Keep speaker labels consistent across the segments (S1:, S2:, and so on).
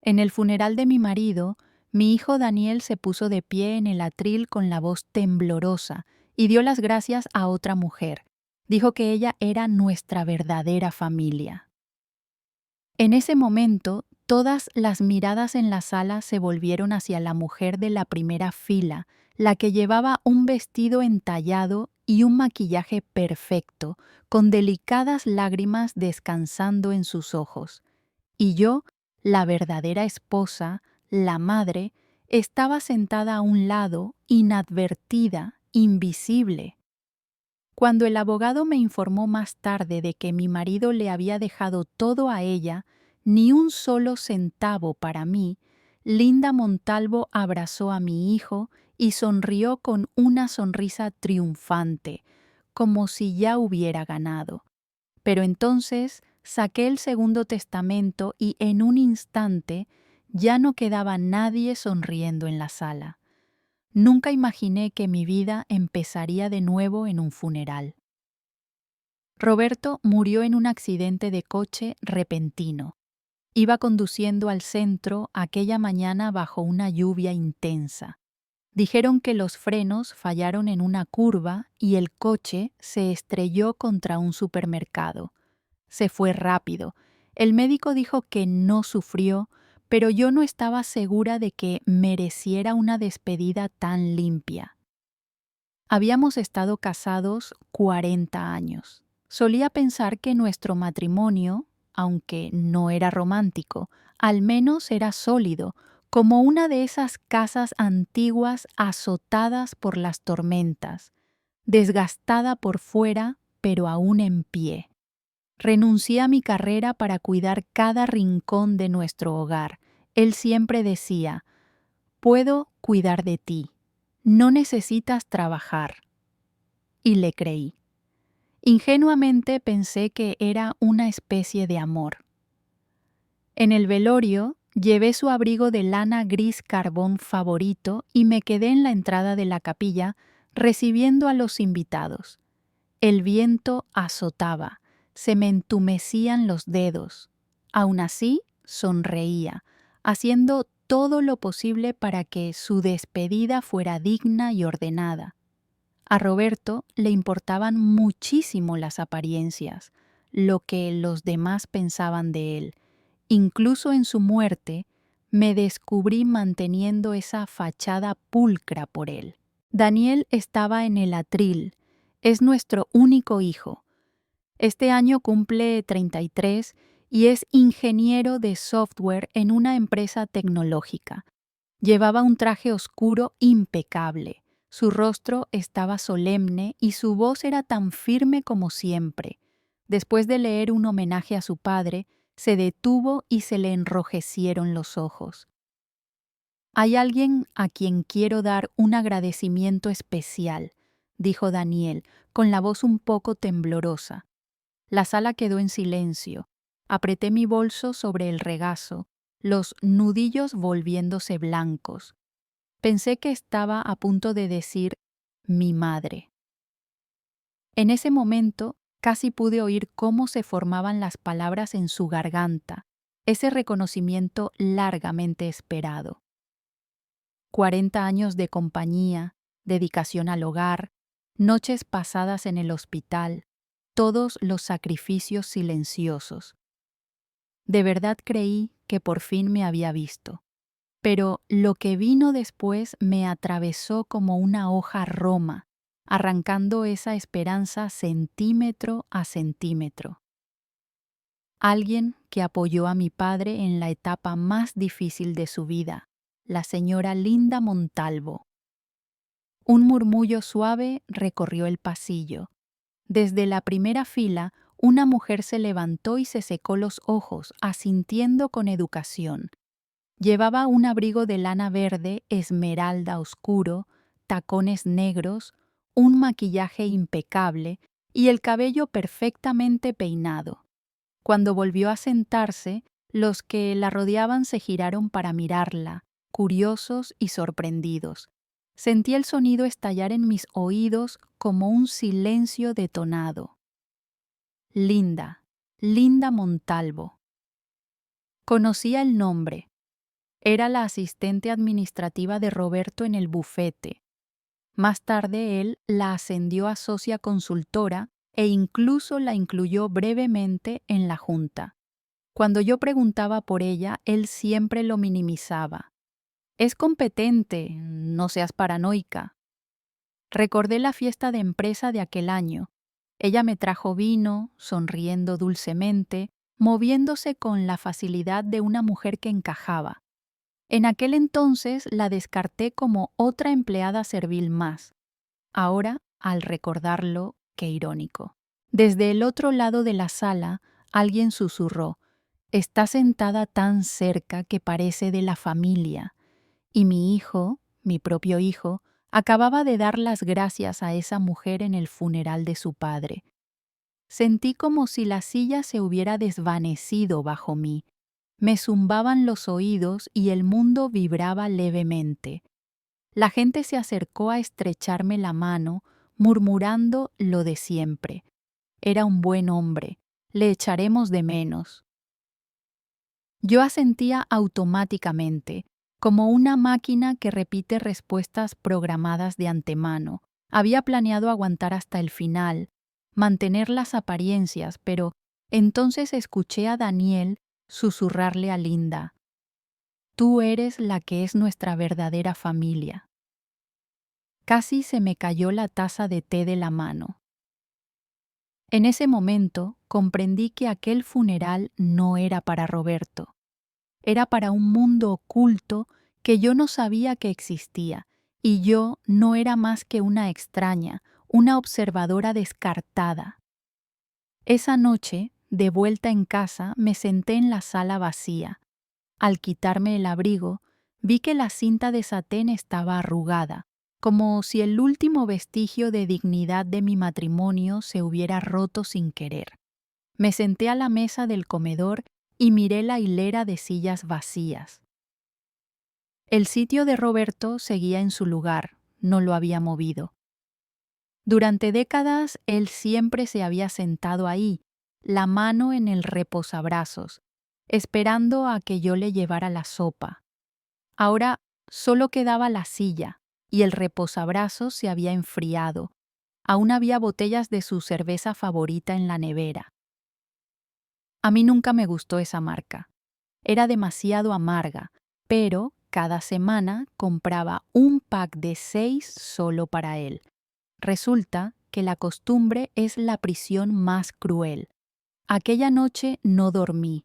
S1: En el funeral de mi marido, mi hijo Daniel se puso de pie en el atril con la voz temblorosa y dio las gracias a otra mujer. Dijo que ella era nuestra verdadera familia. En ese momento, todas las miradas en la sala se volvieron hacia la mujer de la primera fila, la que llevaba un vestido entallado y un maquillaje perfecto, con delicadas lágrimas descansando en sus ojos. Y yo, la verdadera esposa, la madre, estaba sentada a un lado, inadvertida, invisible. Cuando el abogado me informó más tarde de que mi marido le había dejado todo a ella, ni un solo centavo para mí, Linda Montalvo abrazó a mi hijo y sonrió con una sonrisa triunfante, como si ya hubiera ganado. Pero entonces saqué el segundo testamento y en un instante ya no quedaba nadie sonriendo en la sala. Nunca imaginé que mi vida empezaría de nuevo en un funeral. Roberto murió en un accidente de coche repentino. Iba conduciendo al centro aquella mañana bajo una lluvia intensa. Dijeron que los frenos fallaron en una curva y el coche se estrelló contra un supermercado. Se fue rápido. El médico dijo que no sufrió, pero yo no estaba segura de que mereciera una despedida tan limpia. Habíamos estado casados 40 años. Solía pensar que nuestro matrimonio, aunque no era romántico, al menos era sólido, como una de esas casas antiguas azotadas por las tormentas, desgastada por fuera, pero aún en pie. Renuncié a mi carrera para cuidar cada rincón de nuestro hogar. Él siempre decía, puedo cuidar de ti, no necesitas trabajar. Y le creí. Ingenuamente pensé que era una especie de amor. En el velorio llevé su abrigo de lana gris carbón favorito y me quedé en la entrada de la capilla recibiendo a los invitados. El viento azotaba, se me entumecían los dedos. Aún así, sonreía, haciendo todo lo posible para que su despedida fuera digna y ordenada. A Roberto le importaban muchísimo las apariencias, lo que los demás pensaban de él. Incluso en su muerte, me descubrí manteniendo esa fachada pulcra por él. Daniel estaba en el atril. Es nuestro único hijo. Este año cumple 33 y es ingeniero de software en una empresa tecnológica. Llevaba un traje oscuro impecable. Su rostro estaba solemne y su voz era tan firme como siempre. Después de leer un homenaje a su padre, se detuvo y se le enrojecieron los ojos. Hay alguien a quien quiero dar un agradecimiento especial, dijo Daniel, con la voz un poco temblorosa. La sala quedó en silencio. Apreté mi bolso sobre el regazo, los nudillos volviéndose blancos. Pensé que estaba a punto de decir mi madre. En ese momento casi pude oír cómo se formaban las palabras en su garganta, ese reconocimiento largamente esperado. 40 años de compañía, dedicación al hogar, noches pasadas en el hospital, todos los sacrificios silenciosos. De verdad creí que por fin me había visto. Pero lo que vino después me atravesó como una hoja roma, arrancando esa esperanza centímetro a centímetro. Alguien que apoyó a mi padre en la etapa más difícil de su vida, la señora Linda Montalvo. Un murmullo suave recorrió el pasillo. Desde la primera fila, una mujer se levantó y se secó los ojos, asintiendo con educación. Llevaba un abrigo de lana verde esmeralda oscuro, tacones negros, un maquillaje impecable y el cabello perfectamente peinado. Cuando volvió a sentarse, los que la rodeaban se giraron para mirarla, curiosos y sorprendidos. Sentí el sonido estallar en mis oídos como un silencio detonado. Linda, Linda Montalvo. Conocía el nombre. Era la asistente administrativa de Roberto en el bufete. Más tarde él la ascendió a socia consultora e incluso la incluyó brevemente en la junta. Cuando yo preguntaba por ella, él siempre lo minimizaba. Es competente, no seas paranoica. Recordé la fiesta de empresa de aquel año. Ella me trajo vino, sonriendo dulcemente, moviéndose con la facilidad de una mujer que encajaba. En aquel entonces la descarté como otra empleada servil más. Ahora, al recordarlo, qué irónico. Desde el otro lado de la sala, alguien susurró: «Está sentada tan cerca que parece de la familia». Y mi hijo, mi propio hijo, acababa de dar las gracias a esa mujer en el funeral de su padre. Sentí como si la silla se hubiera desvanecido bajo mí. Me zumbaban los oídos y el mundo vibraba levemente. La gente se acercó a estrecharme la mano, murmurando lo de siempre. Era un buen hombre, le echaremos de menos. Yo asentía automáticamente, como una máquina que repite respuestas programadas de antemano. Había planeado aguantar hasta el final, mantener las apariencias, pero entonces escuché a Daniel susurrarle a Linda: «Tú eres la que es nuestra verdadera familia». Casi se me cayó la taza de té de la mano. En ese momento comprendí que aquel funeral no era para Roberto. Era para un mundo oculto que yo no sabía que existía, y yo no era más que una extraña, una observadora descartada. Esa noche, de vuelta en casa, me senté en la sala vacía. Al quitarme el abrigo, vi que la cinta de satén estaba arrugada, como si el último vestigio de dignidad de mi matrimonio se hubiera roto sin querer. Me senté a la mesa del comedor y miré la hilera de sillas vacías. El sitio de Roberto seguía en su lugar, no lo había movido. Durante décadas él siempre se había sentado ahí, la mano en el reposabrazos, esperando a que yo le llevara la sopa. Ahora solo quedaba la silla y el reposabrazos se había enfriado. Aún había botellas de su cerveza favorita en la nevera. A mí nunca me gustó esa marca. Era demasiado amarga, pero cada semana compraba un pack de 6 solo para él. Resulta que la costumbre es la prisión más cruel. Aquella noche no dormí.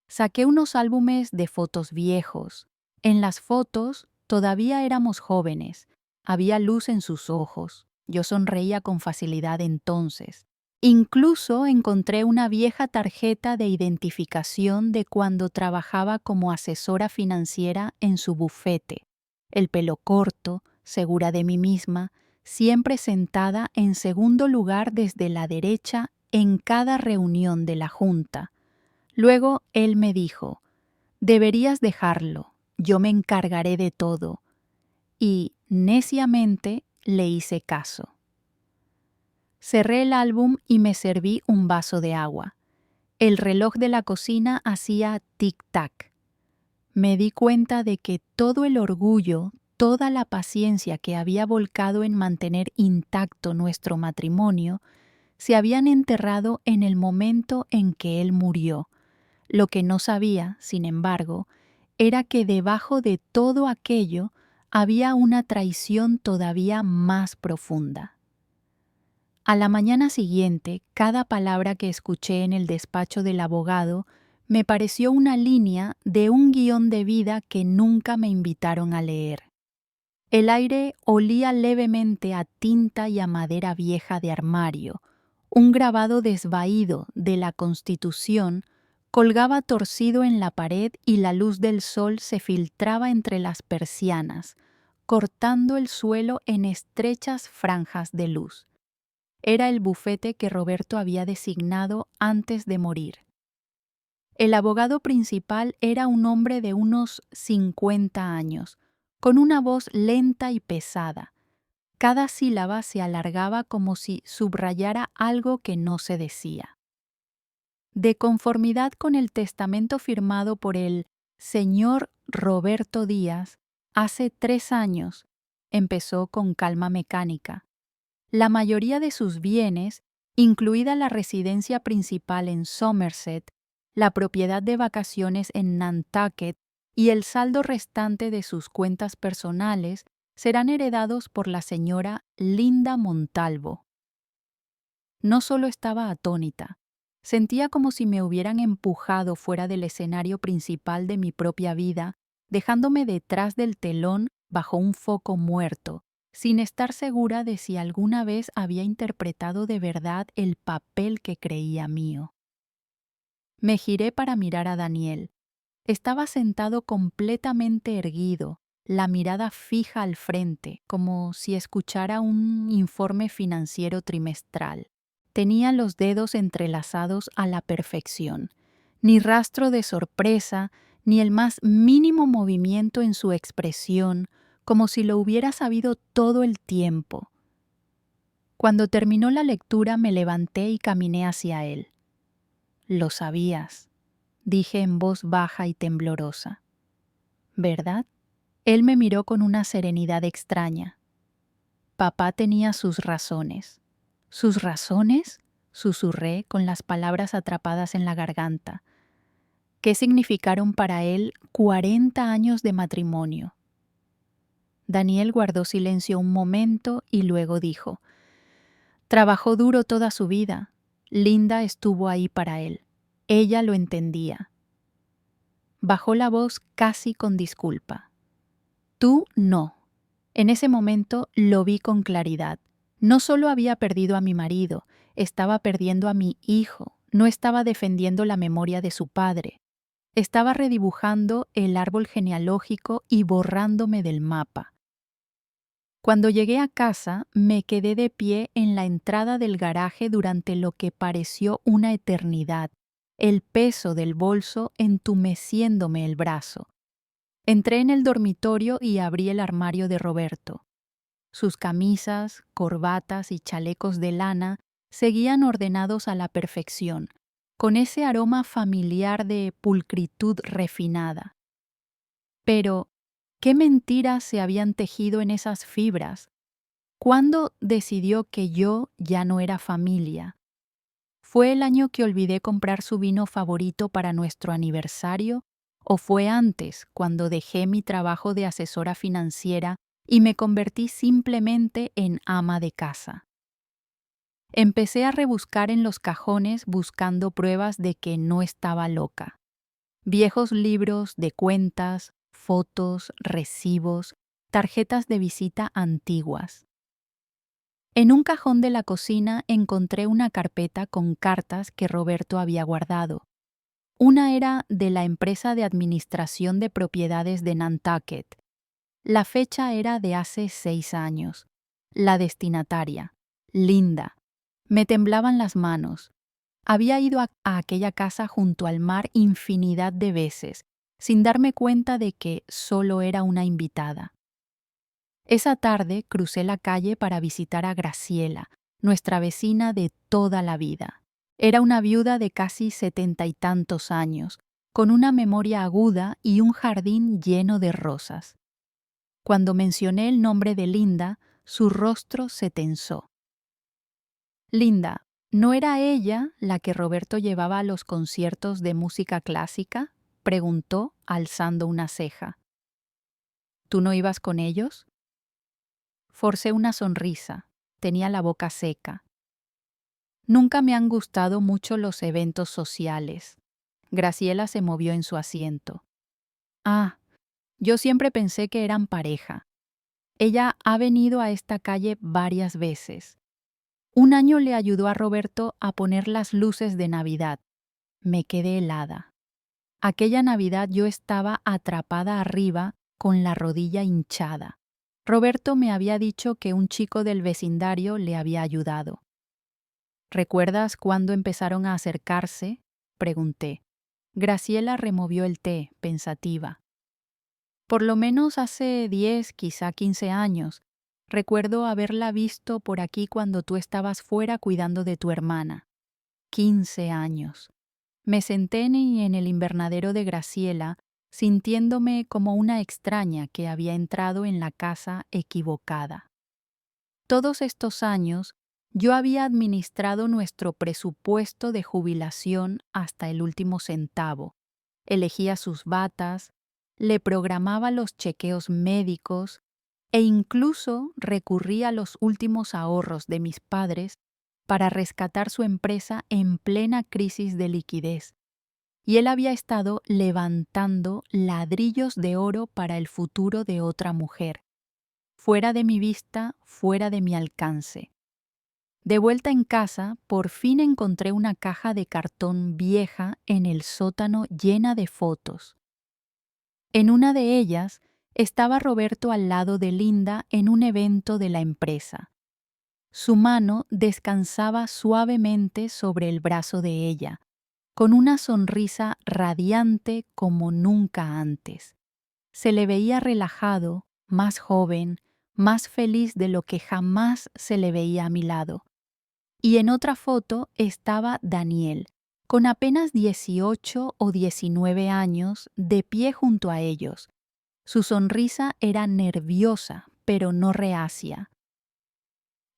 S1: Saqué unos álbumes de fotos viejos. En las fotos todavía éramos jóvenes. Había luz en sus ojos. Yo sonreía con facilidad entonces. Incluso encontré una vieja tarjeta de identificación de cuando trabajaba como asesora financiera en su bufete. El pelo corto, segura de mí misma, siempre sentada en segundo lugar desde la derecha en cada reunión de la junta. Luego él me dijo: «Deberías dejarlo, yo me encargaré de todo». Y neciamente le hice caso. Cerré el álbum y me serví un vaso de agua. El reloj de la cocina hacía tic-tac. Me di cuenta de que todo el orgullo, toda la paciencia que había volcado en mantener intacto nuestro matrimonio, se habían enterrado en el momento en que él murió. Lo que no sabía, sin embargo, era que debajo de todo aquello había una traición todavía más profunda. A la mañana siguiente, cada palabra que escuché en el despacho del abogado me pareció una línea de un guión de vida que nunca me invitaron a leer. El aire olía levemente a tinta y a madera vieja de armario. Un grabado desvaído de la Constitución colgaba torcido en la pared y la luz del sol se filtraba entre las persianas, cortando el suelo en estrechas franjas de luz. Era el bufete que Roberto había designado antes de morir. El abogado principal era un hombre de unos 50 años, con una voz lenta y pesada. Cada sílaba se alargaba como si subrayara algo que no se decía. De conformidad con el testamento firmado por el señor Roberto Díaz, hace 3 años, empezó con calma mecánica. La mayoría de sus bienes, incluida la residencia principal en Somerset, la propiedad de vacaciones en Nantucket y el saldo restante de sus cuentas personales, serán heredados por la señora Linda Montalvo. No solo estaba atónita, sentía como si me hubieran empujado fuera del escenario principal de mi propia vida, dejándome detrás del telón bajo un foco muerto, sin estar segura de si alguna vez había interpretado de verdad el papel que creía mío. Me giré para mirar a Daniel. Estaba sentado completamente erguido, la mirada fija al frente, como si escuchara un informe financiero trimestral. Tenía los dedos entrelazados a la perfección. Ni rastro de sorpresa, ni el más mínimo movimiento en su expresión, como si lo hubiera sabido todo el tiempo. Cuando terminó la lectura me levanté y caminé hacia él. «Lo sabías», dije en voz baja y temblorosa. «¿Verdad?». Él me miró con una serenidad extraña. Papá tenía sus razones. ¿Sus razones?, susurré con las palabras atrapadas en la garganta. ¿Qué significaron para él 40 años de matrimonio? Daniel guardó silencio un momento y luego dijo: «Trabajó duro toda su vida. Linda estuvo ahí para él. Ella lo entendía». Bajó la voz casi con disculpa. «Tú no». En ese momento lo vi con claridad. No solo había perdido a mi marido, estaba perdiendo a mi hijo, no estaba defendiendo la memoria de su padre. Estaba redibujando el árbol genealógico y borrándome del mapa. Cuando llegué a casa, me quedé de pie en la entrada del garaje durante lo que pareció una eternidad, el peso del bolso entumeciéndome el brazo. Entré en el dormitorio y abrí el armario de Roberto. Sus camisas, corbatas y chalecos de lana seguían ordenados a la perfección, con ese aroma familiar de pulcritud refinada. Pero, ¿qué mentiras se habían tejido en esas fibras? ¿Cuándo decidió que yo ya no era familia? ¿Fue el año que olvidé comprar su vino favorito para nuestro aniversario? ¿O fue antes, cuando dejé mi trabajo de asesora financiera y me convertí simplemente en ama de casa? Empecé a rebuscar en los cajones buscando pruebas de que no estaba loca. Viejos libros de cuentas, fotos, recibos, tarjetas de visita antiguas. En un cajón de la cocina encontré una carpeta con cartas que Roberto había guardado. Una era de la empresa de administración de propiedades de Nantucket. La fecha era de hace 6 años. La destinataria, Linda. Me temblaban las manos. Había ido a aquella casa junto al mar infinidad de veces, sin darme cuenta de que solo era una invitada. Esa tarde crucé la calle para visitar a Graciela, nuestra vecina de toda la vida. Era una viuda de casi 70 y tantos años, con una memoria aguda y un jardín lleno de rosas. Cuando mencioné el nombre de Linda, su rostro se tensó. «Linda, ¿no era ella la que Roberto llevaba a los conciertos de música clásica?», preguntó, alzando una ceja. «¿Tú no ibas con ellos?». Forcé una sonrisa. Tenía la boca seca. Nunca me han gustado mucho los eventos sociales. Graciela se movió en su asiento. «Ah, yo siempre pensé que eran pareja. Ella ha venido a esta calle varias veces. Un año le ayudó a Roberto a poner las luces de Navidad. Me quedé helada. Aquella Navidad yo estaba atrapada arriba con la rodilla hinchada. Roberto me había dicho que un chico del vecindario le había ayudado. «¿Recuerdas cuándo empezaron a acercarse?», pregunté. Graciela removió el té, pensativa. «Por lo menos hace 10, quizá 15 años. Recuerdo haberla visto por aquí cuando tú estabas fuera cuidando de tu hermana». 15 años. Me senté en el invernadero de Graciela, sintiéndome como una extraña que había entrado en la casa equivocada. Todos estos años, yo había administrado nuestro presupuesto de jubilación hasta el último centavo, elegía sus batas, le programaba los chequeos médicos e incluso recurría a los últimos ahorros de mis padres para rescatar su empresa en plena crisis de liquidez. Y él había estado levantando ladrillos de oro para el futuro de otra mujer, fuera de mi vista, fuera de mi alcance. De vuelta en casa, por fin encontré una caja de cartón vieja en el sótano llena de fotos. En una de ellas estaba Roberto al lado de Linda en un evento de la empresa. Su mano descansaba suavemente sobre el brazo de ella, con una sonrisa radiante como nunca antes. Se le veía relajado, más joven, más feliz de lo que jamás se le veía a mi lado. Y en otra foto estaba Daniel, con apenas 18 o 19 años, de pie junto a ellos. Su sonrisa era nerviosa, pero no reacia.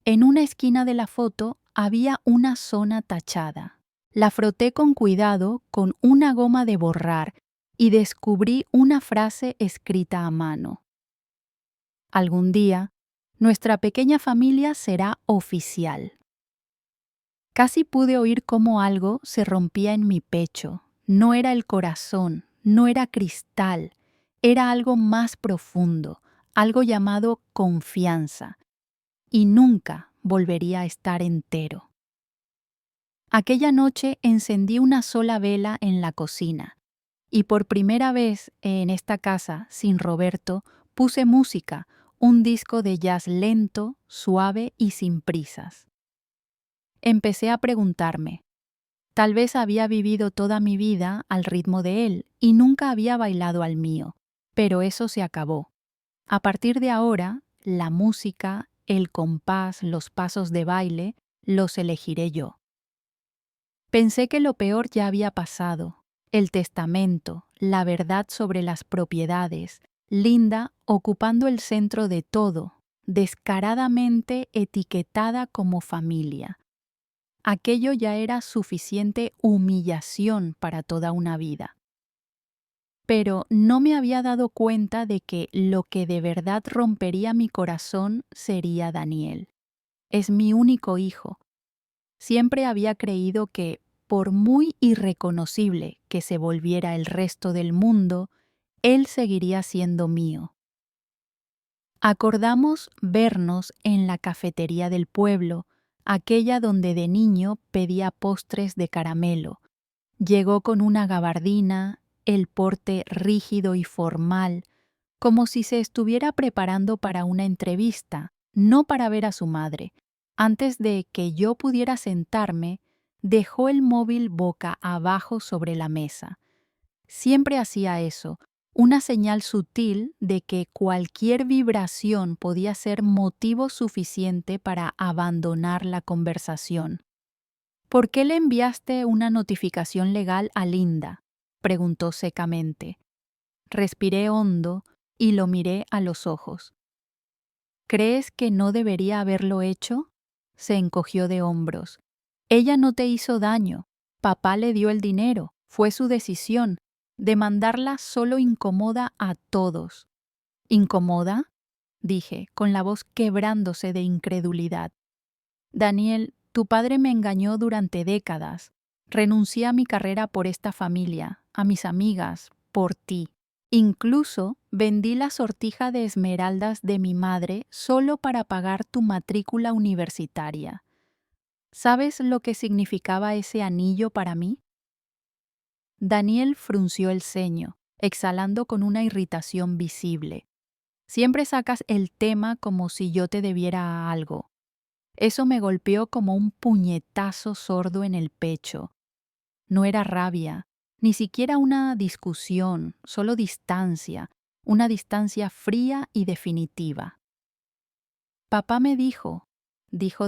S1: En una esquina de la foto había una zona tachada. La froté con cuidado con una goma de borrar y descubrí una frase escrita a mano. Algún día, nuestra pequeña familia será oficial. Casi pude oír cómo algo se rompía en mi pecho. No era el corazón, no era cristal, era algo más profundo, algo llamado confianza, y nunca volvería a estar entero. Aquella noche encendí una sola vela en la cocina, y por primera vez en esta casa, sin Roberto, puse música, un disco de jazz lento, suave y sin prisas. Empecé a preguntarme, tal vez había vivido toda mi vida al ritmo de él y nunca había bailado al mío, pero eso se acabó. A partir de ahora, la música, el compás, los pasos de baile, los elegiré yo. Pensé que lo peor ya había pasado, el testamento, la verdad sobre las propiedades, Linda ocupando el centro de todo, descaradamente etiquetada como familia. Aquello ya era suficiente humillación para toda una vida. Pero no me había dado cuenta de que lo que de verdad rompería mi corazón sería Daniel. Es mi único hijo. Siempre había creído que, por muy irreconocible que se volviera el resto del mundo, él seguiría siendo mío. Acordamos vernos en la cafetería del pueblo, aquella donde de niño pedía postres de caramelo. Llegó con una gabardina, el porte rígido y formal, como si se estuviera preparando para una entrevista, no para ver a su madre. Antes de que yo pudiera sentarme, dejó el móvil boca abajo sobre la mesa. Siempre hacía eso, una señal sutil de que cualquier vibración podía ser motivo suficiente para abandonar la conversación. ¿Por qué le enviaste una notificación legal a Linda?, preguntó secamente. Respiré hondo y lo miré a los ojos. ¿Crees que no debería haberlo hecho? Se encogió de hombros. Ella no te hizo daño. Papá le dio el dinero. Fue su decisión. Demandarla solo incomoda a todos. ¿Incomoda?, dije, con la voz quebrándose de incredulidad. Daniel, tu padre me engañó durante décadas. Renuncié a mi carrera por esta familia, a mis amigas, por ti. Incluso vendí la sortija de esmeraldas de mi madre solo para pagar tu matrícula universitaria. ¿Sabes lo que significaba ese anillo para mí? Daniel frunció el ceño, exhalando con una irritación visible. Siempre sacas el tema como si yo te debiera algo. Eso me golpeó como un puñetazo sordo en el pecho. No era rabia, ni siquiera una discusión, solo distancia, una distancia fría y definitiva. Papá me dijo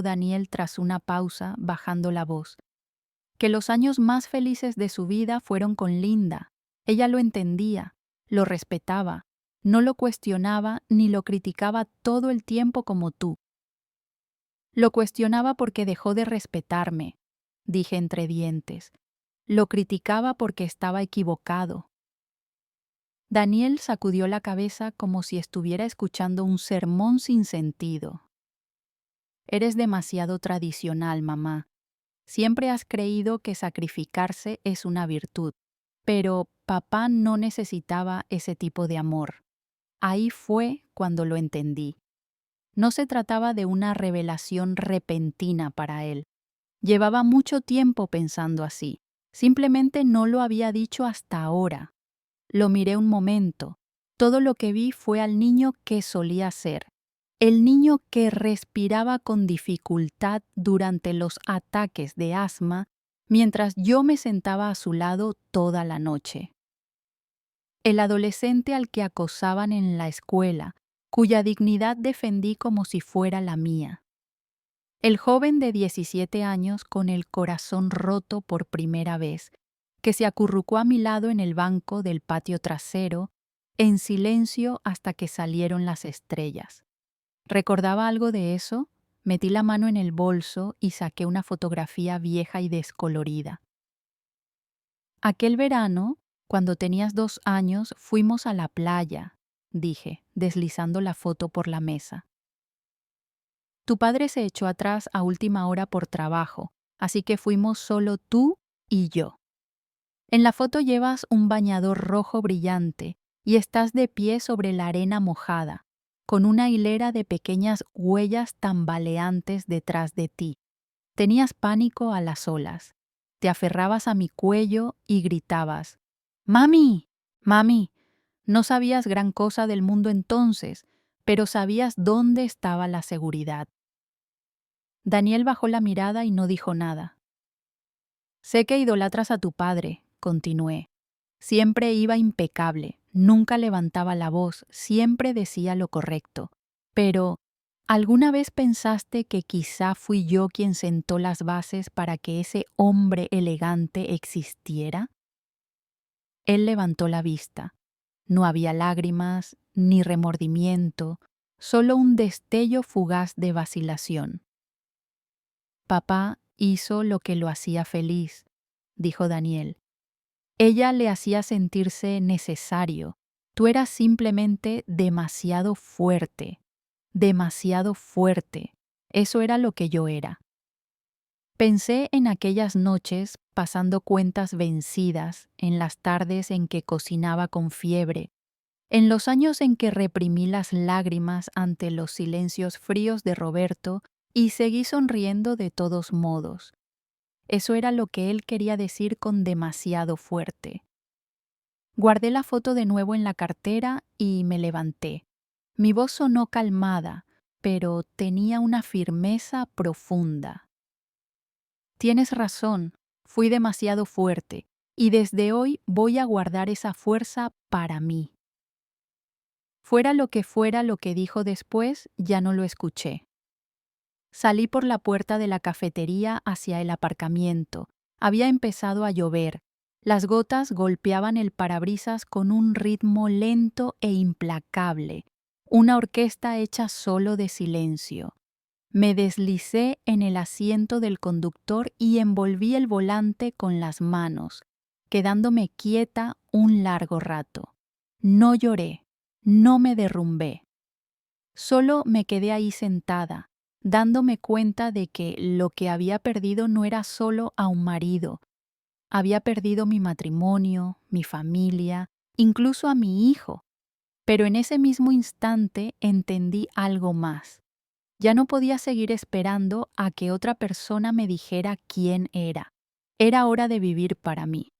S1: Daniel tras una pausa, bajando la voz, que los años más felices de su vida fueron con Linda. Ella lo entendía, lo respetaba, no lo cuestionaba ni lo criticaba todo el tiempo como tú. Lo cuestionaba porque dejó de respetarme, dije entre dientes. Lo criticaba porque estaba equivocado. Daniel sacudió la cabeza como si estuviera escuchando un sermón sin sentido. Eres demasiado tradicional, mamá. Siempre has creído que sacrificarse es una virtud, pero papá no necesitaba ese tipo de amor. Ahí fue cuando lo entendí. No se trataba de una revelación repentina para él. Llevaba mucho tiempo pensando así. Simplemente no lo había dicho hasta ahora. Lo miré un momento. Todo lo que vi fue al niño que solía ser. El niño que respiraba con dificultad durante los ataques de asma mientras yo me sentaba a su lado toda la noche. El adolescente al que acosaban en la escuela, cuya dignidad defendí como si fuera la mía. El joven de 17 años con el corazón roto por primera vez, que se acurrucó a mi lado en el banco del patio trasero, en silencio hasta que salieron las estrellas. ¿Recordaba algo de eso? Metí la mano en el bolso y saqué una fotografía vieja y descolorida. Aquel verano, cuando tenías 2 años, fuimos a la playa, dije, deslizando la foto por la mesa. Tu padre se echó atrás a última hora por trabajo, así que fuimos solo tú y yo. En la foto llevas un bañador rojo brillante y estás de pie sobre la arena mojada, con una hilera de pequeñas huellas tambaleantes detrás de ti. Tenías pánico a las olas. Te aferrabas a mi cuello y gritabas, «¡Mami! ¡Mami!». No sabías gran cosa del mundo entonces, pero sabías dónde estaba la seguridad. Daniel bajó la mirada y no dijo nada. Sé que idolatras a tu padre, continué. Siempre iba impecable, nunca levantaba la voz, siempre decía lo correcto. Pero, ¿alguna vez pensaste que quizá fui yo quien sentó las bases para que ese hombre elegante existiera? Él levantó la vista. No había lágrimas, ni remordimiento, solo un destello fugaz de vacilación. Papá hizo lo que lo hacía feliz, dijo Daniel. Ella le hacía sentirse necesario. Tú eras simplemente demasiado fuerte, demasiado fuerte. Eso era lo que yo era. Pensé en aquellas noches pasando cuentas vencidas, en las tardes en que cocinaba con fiebre, en los años en que reprimí las lágrimas ante los silencios fríos de Roberto y seguí sonriendo de todos modos. Eso era lo que él quería decir con demasiado fuerte. Guardé la foto de nuevo en la cartera y me levanté. Mi voz sonó calmada, pero tenía una firmeza profunda. Tienes razón, fui demasiado fuerte, y desde hoy voy a guardar esa fuerza para mí. Fuera lo que dijo después, ya no lo escuché. Salí por la puerta de la cafetería hacia el aparcamiento. Había empezado a llover. Las gotas golpeaban el parabrisas con un ritmo lento e implacable, una orquesta hecha solo de silencio. Me deslicé en el asiento del conductor y envolví el volante con las manos, quedándome quieta un largo rato. No lloré, no me derrumbé. Solo me quedé ahí sentada, dándome cuenta de que lo que había perdido no era solo a un marido. Había perdido mi matrimonio, mi familia, incluso a mi hijo. Pero en ese mismo instante entendí algo más. Ya no podía seguir esperando a que otra persona me dijera quién era. Era hora de vivir para mí.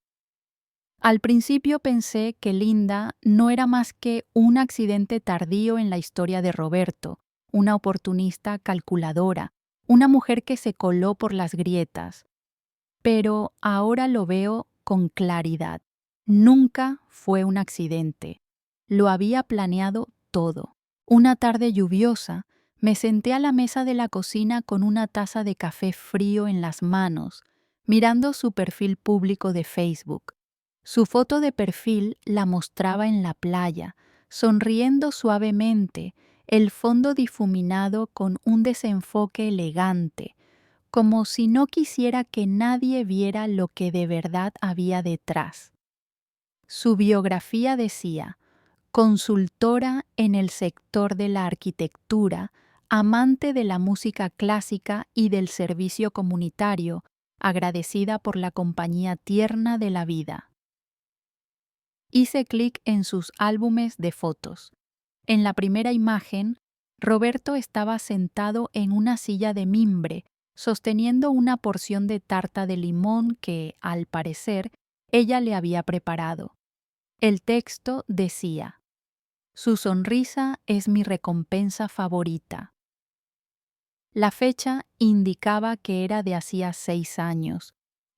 S1: Al principio pensé que Linda no era más que un accidente tardío en la historia de Roberto, una oportunista calculadora, una mujer que se coló por las grietas. Pero ahora lo veo con claridad. Nunca fue un accidente. Lo había planeado todo. Una tarde lluviosa, me senté a la mesa de la cocina con una taza de café frío en las manos, mirando su perfil público de Facebook. Su foto de perfil la mostraba en la playa, sonriendo suavemente, el fondo difuminado con un desenfoque elegante, como si no quisiera que nadie viera lo que de verdad había detrás. Su biografía decía: consultora en el sector de la arquitectura, amante de la música clásica y del servicio comunitario, agradecida por la compañía tierna de la vida. Hice clic en sus álbumes de fotos. En la primera imagen, Roberto estaba sentado en una silla de mimbre, sosteniendo una porción de tarta de limón que, al parecer, ella le había preparado. El texto decía: su sonrisa es mi recompensa favorita. La fecha indicaba que era de hacía 6 años,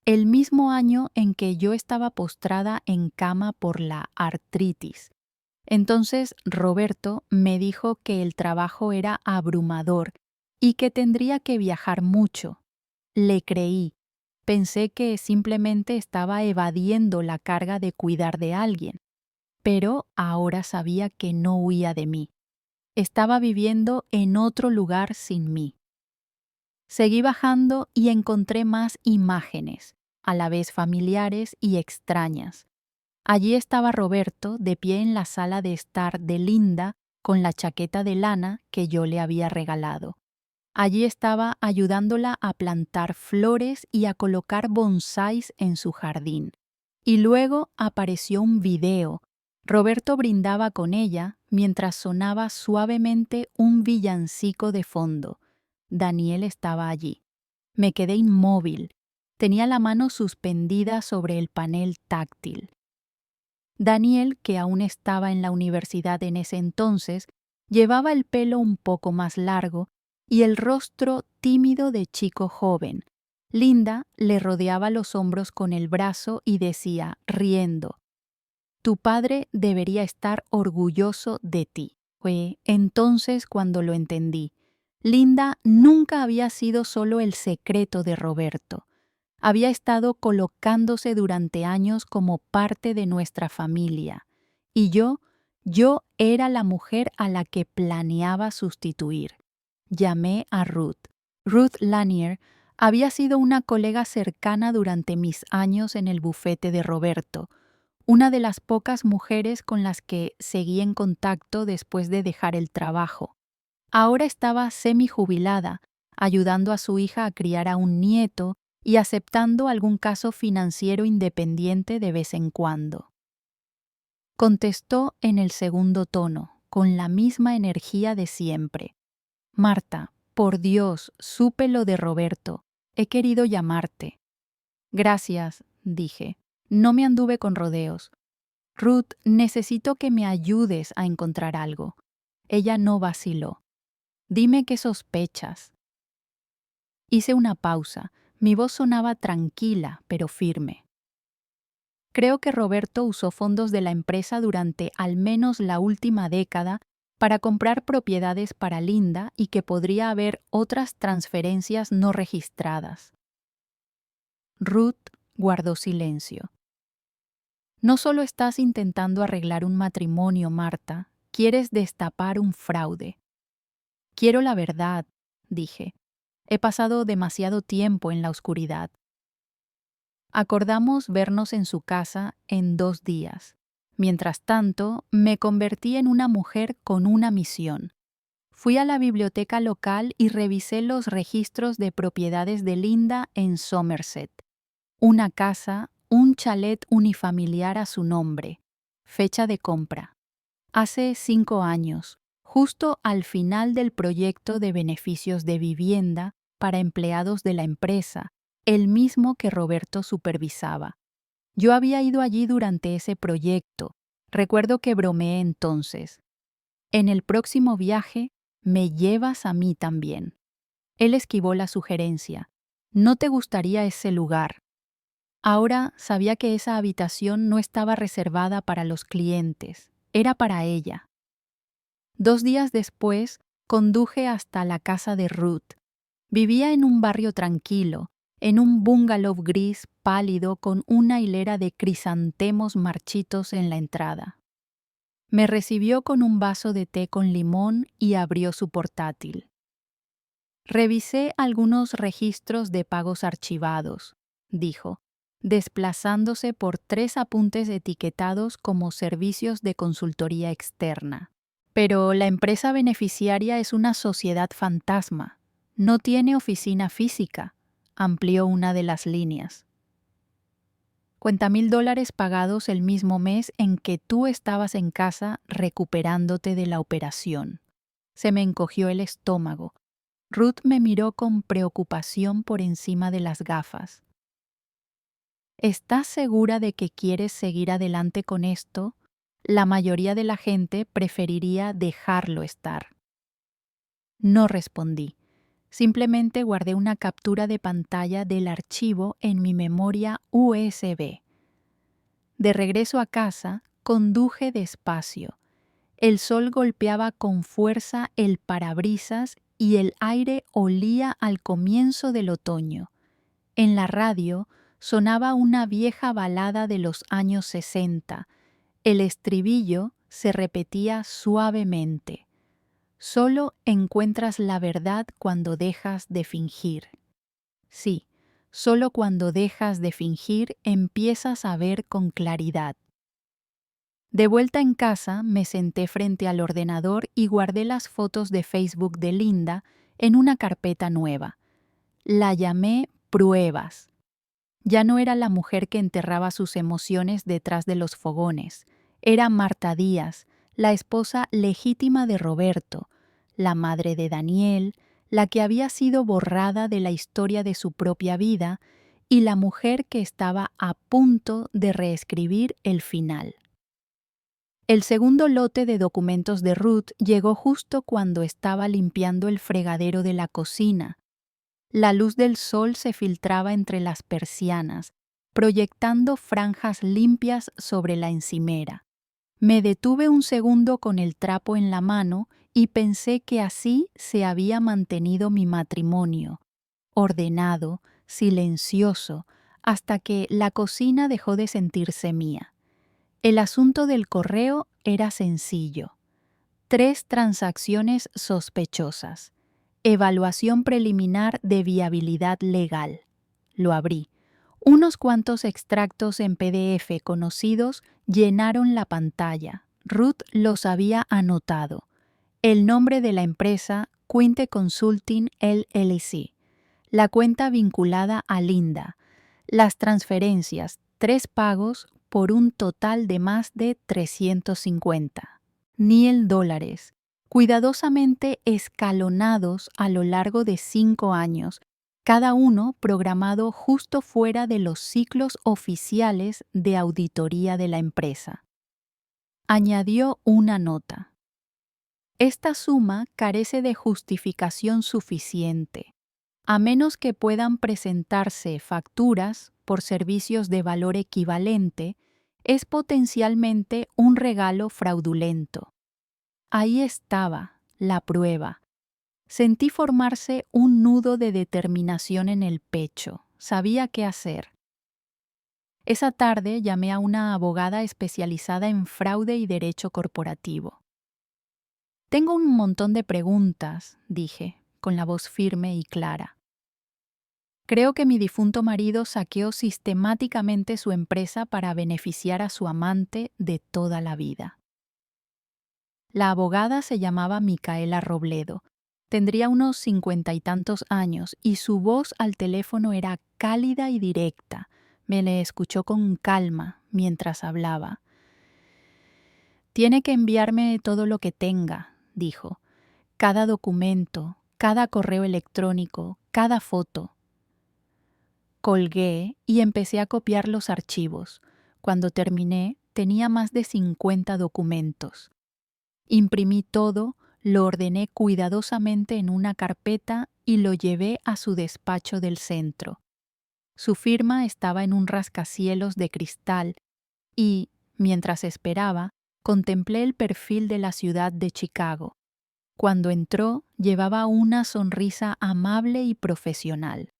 S1: el mismo año en que yo estaba postrada en cama por la artritis. Entonces Roberto me dijo que el trabajo era abrumador y que tendría que viajar mucho. Le creí. Pensé que simplemente estaba evadiendo la carga de cuidar de alguien, pero ahora sabía que no huía de mí. Estaba viviendo en otro lugar sin mí. Seguí bajando y encontré más imágenes, a la vez familiares y extrañas. Allí estaba Roberto de pie en la sala de estar de Linda con la chaqueta de lana que yo le había regalado. Allí estaba ayudándola a plantar flores y a colocar bonsáis en su jardín. Y luego apareció un video. Roberto brindaba con ella mientras sonaba suavemente un villancico de fondo. Daniel estaba allí. Me quedé inmóvil. Tenía la mano suspendida sobre el panel táctil. Daniel, que aún estaba en la universidad en ese entonces, llevaba el pelo un poco más largo y el rostro tímido de chico joven. Linda le rodeaba los hombros con el brazo y decía, riendo: tu padre debería estar orgulloso de ti. Fue entonces cuando lo entendí. Linda nunca había sido solo el secreto de Roberto. Había estado colocándose durante años como parte de nuestra familia. Y yo era la mujer a la que planeaba sustituir. Llamé a Ruth. Ruth Lanier había sido una colega cercana durante mis años en el bufete de Roberto, una de las pocas mujeres con las que seguí en contacto después de dejar el trabajo. Ahora estaba semijubilada, ayudando a su hija a criar a un nieto y aceptando algún caso financiero independiente de vez en cuando. Contestó en el segundo tono, con la misma energía de siempre. Marta, por Dios, supe lo de Roberto. He querido llamarte. Gracias, dije. No me anduve con rodeos. Ruth, necesito que me ayudes a encontrar algo. Ella no vaciló. Dime qué sospechas. Hice una pausa. Mi voz sonaba tranquila, pero firme. Creo que Roberto usó fondos de la empresa durante al menos la última década para comprar propiedades para Linda y que podría haber otras transferencias no registradas. Ruth guardó silencio. No solo estás intentando arreglar un matrimonio, Marta, quieres destapar un fraude. Quiero la verdad, dije. He pasado demasiado tiempo en la oscuridad. Acordamos vernos en su casa en 2 días. Mientras tanto, me convertí en una mujer con una misión. Fui a la biblioteca local y revisé los registros de propiedades de Linda en Somerset. Una casa, un chalet unifamiliar a su nombre. Fecha de compra: hace 5 años, justo al final del proyecto de beneficios de vivienda para empleados de la empresa, el mismo que Roberto supervisaba. Yo había ido allí durante ese proyecto. Recuerdo que bromeé entonces. En el próximo viaje, me llevas a mí también. Él esquivó la sugerencia. ¿No te gustaría ese lugar? Ahora sabía que esa habitación no estaba reservada para los clientes, era para ella. 2 días después, conduje hasta la casa de Ruth. Vivía en un barrio tranquilo, en un bungalow gris pálido con una hilera de crisantemos marchitos en la entrada. Me recibió con un vaso de té con limón y abrió su portátil. Revisé algunos registros de pagos archivados, dijo, desplazándose por 3 apuntes etiquetados como servicios de consultoría externa. Pero la empresa beneficiaria es una sociedad fantasma. No tiene oficina física, amplió una de las líneas. Cuenta $1,000 pagados el mismo mes en que tú estabas en casa recuperándote de la operación. Se me encogió el estómago. Ruth me miró con preocupación por encima de las gafas. ¿Estás segura de que quieres seguir adelante con esto? La mayoría de la gente preferiría dejarlo estar. No respondí. Simplemente guardé una captura de pantalla del archivo en mi memoria USB. De regreso a casa, conduje despacio. El sol golpeaba con fuerza el parabrisas y el aire olía al comienzo del otoño. En la radio sonaba una vieja balada de los años 60. El estribillo se repetía suavemente. Solo encuentras la verdad cuando dejas de fingir. Sí, solo cuando dejas de fingir empiezas a ver con claridad. De vuelta en casa, me senté frente al ordenador y guardé las fotos de Facebook de Linda en una carpeta nueva. La llamé Pruebas. Ya no era la mujer que enterraba sus emociones detrás de los fogones. Era Marta Díaz, la esposa legítima de Roberto, la madre de Daniel, la que había sido borrada de la historia de su propia vida y la mujer que estaba a punto de reescribir el final. El segundo lote de documentos de Ruth llegó justo cuando estaba limpiando el fregadero de la cocina. La luz del sol se filtraba entre las persianas, proyectando franjas limpias sobre la encimera. Me detuve un segundo con el trapo en la mano y pensé que así se había mantenido mi matrimonio, ordenado, silencioso, hasta que la cocina dejó de sentirse mía. El asunto del correo era sencillo. 3 transacciones sospechosas. Evaluación preliminar de viabilidad legal. Lo abrí. Unos cuantos extractos en PDF conocidos llenaron la pantalla. Ruth los había anotado. El nombre de la empresa, Quinte Consulting LLC. La cuenta vinculada a Linda. Las transferencias, 3 pagos por un total de más de 350. $1,000, cuidadosamente escalonados a lo largo de 5 años, cada uno programado justo fuera de los ciclos oficiales de auditoría de la empresa. Añadió una nota. Esta suma carece de justificación suficiente, a menos que puedan presentarse facturas por servicios de valor equivalente, es potencialmente un regalo fraudulento. Ahí estaba la prueba. Sentí formarse un nudo de determinación en el pecho. Sabía qué hacer. Esa tarde llamé a una abogada especializada en fraude y derecho corporativo. Tengo un montón de preguntas, dije, con la voz firme y clara. Creo que mi difunto marido saqueó sistemáticamente su empresa para beneficiar a su amante de toda la vida. La abogada se llamaba Micaela Robledo. Tendría unos 50 y tantos años y su voz al teléfono era cálida y directa. Me le escuchó con calma mientras hablaba. Tiene que enviarme todo lo que tenga, dijo. Cada documento, cada correo electrónico, cada foto. Colgué y empecé a copiar los archivos. Cuando terminé, tenía más de 50 documentos. Imprimí todo, lo ordené cuidadosamente en una carpeta y lo llevé a su despacho del centro. Su firma estaba en un rascacielos de cristal y, mientras esperaba, contemplé el perfil de la ciudad de Chicago. Cuando entró, llevaba una sonrisa amable y profesional.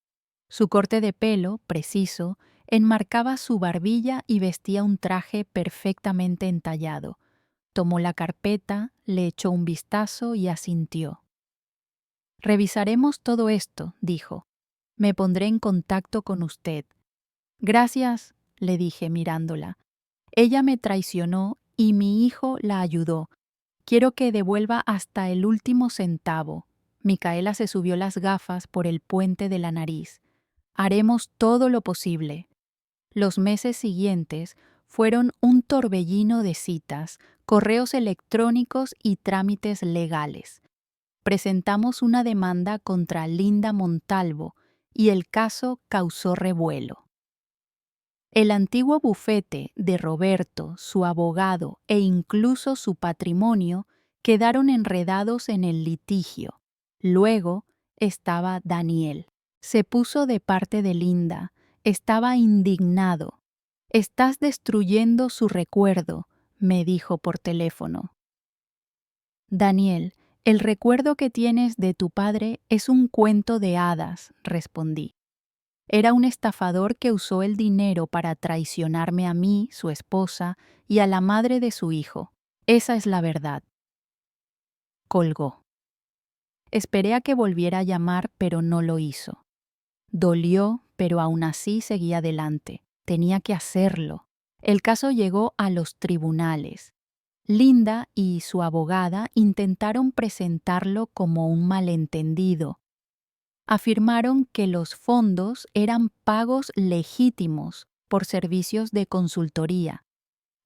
S1: Su corte de pelo, preciso, enmarcaba su barbilla y vestía un traje perfectamente entallado. Tomó la carpeta, le echó un vistazo y asintió. «Revisaremos todo esto», dijo. «Me pondré en contacto con usted». «Gracias», le dije mirándola. «Ella me traicionó y mi hijo la ayudó. Quiero que devuelva hasta el último centavo». Micaela se subió las gafas por el puente de la nariz. «Haremos todo lo posible». Los meses siguientes fueron un torbellino de citas, correos electrónicos y trámites legales. Presentamos una demanda contra Linda Montalvo y el caso causó revuelo. El antiguo bufete de Roberto, su abogado e incluso su patrimonio quedaron enredados en el litigio. Luego estaba Daniel. Se puso de parte de Linda. Estaba indignado. «Estás destruyendo su recuerdo», me dijo por teléfono. «Daniel, el recuerdo que tienes de tu padre es un cuento de hadas», respondí. «Era un estafador que usó el dinero para traicionarme a mí, su esposa, y a la madre de su hijo. Esa es la verdad». Colgó. Esperé a que volviera a llamar, pero no lo hizo. Dolió, pero aún así seguí adelante. Tenía que hacerlo. El caso llegó a los tribunales. Linda y su abogada intentaron presentarlo como un malentendido. Afirmaron que los fondos eran pagos legítimos por servicios de consultoría.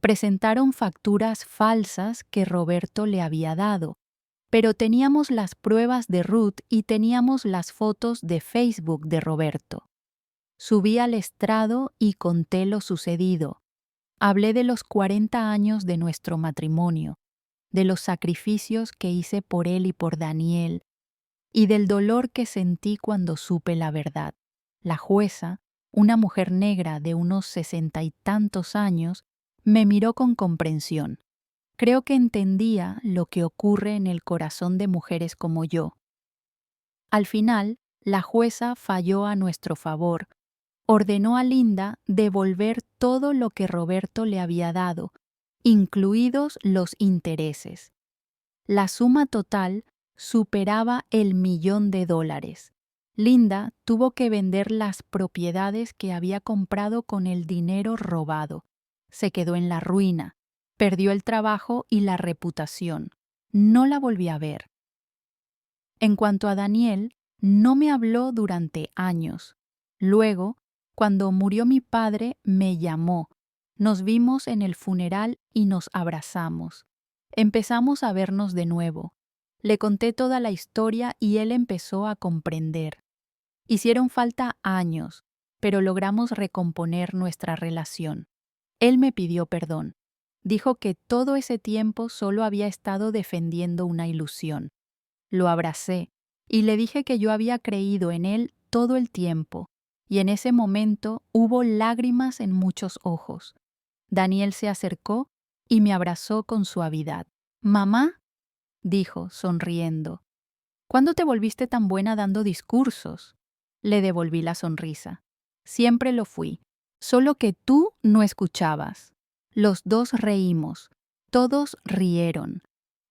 S1: Presentaron facturas falsas que Roberto le había dado, pero teníamos las pruebas de Ruth y teníamos las fotos de Facebook de Roberto. Subí al estrado y conté lo sucedido. Hablé de los 40 años de nuestro matrimonio, de los sacrificios que hice por él y por Daniel, y del dolor que sentí cuando supe la verdad. La jueza, una mujer negra de unos 60 y tantos años, me miró con comprensión. Creo que entendía lo que ocurre en el corazón de mujeres como yo. Al final, la jueza falló a nuestro favor. Ordenó a Linda devolver todo lo que Roberto le había dado, incluidos los intereses. La suma total superaba el $1.000.000. Linda tuvo que vender las propiedades que había comprado con el dinero robado. Se quedó en la ruina, perdió el trabajo y la reputación. No la volví a ver. En cuanto a Daniel, no me habló durante años. Luego, cuando murió mi padre, me llamó. Nos vimos en el funeral y nos abrazamos. Empezamos a vernos de nuevo. Le conté toda la historia y él empezó a comprender. Hicieron falta años, pero logramos recomponer nuestra relación. Él me pidió perdón. Dijo que todo ese tiempo solo había estado defendiendo una ilusión. Lo abracé y le dije que yo había creído en él todo el tiempo, y en ese momento hubo lágrimas en muchos ojos. Daniel se acercó y me abrazó con suavidad. «Mamá», dijo, sonriendo, «¿cuándo te volviste tan buena dando discursos?» Le devolví la sonrisa. «Siempre lo fui, solo que tú no escuchabas». Los dos reímos. Todos rieron.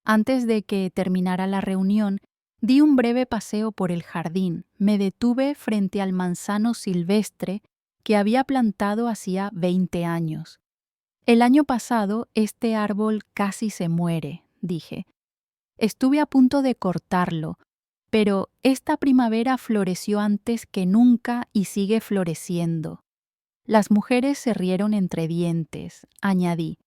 S1: Antes de que terminara la reunión, di un breve paseo por el jardín. Me detuve frente al manzano silvestre que había plantado hacía 20 años. «El año pasado este árbol casi se muere», dije. «Estuve a punto de cortarlo, pero esta primavera floreció antes que nunca y sigue floreciendo». Las mujeres se rieron entre dientes, añadí.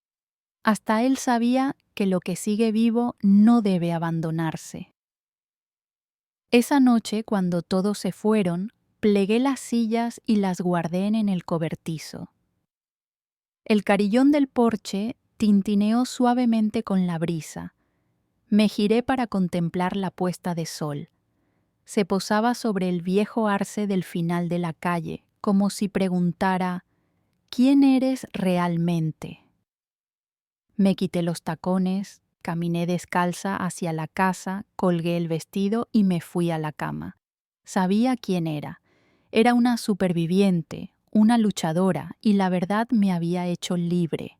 S1: Hasta él sabía que lo que sigue vivo no debe abandonarse. Esa noche, cuando todos se fueron, plegué las sillas y las guardé en el cobertizo. El carillón del porche tintineó suavemente con la brisa. Me giré para contemplar la puesta de sol. Se posaba sobre el viejo arce del final de la calle, como si preguntara: «¿Quién eres realmente?». Me quité los tacones, caminé descalza hacia la casa, colgué el vestido y me fui a la cama. Sabía quién era. Era una superviviente, una luchadora, y la verdad me había hecho libre.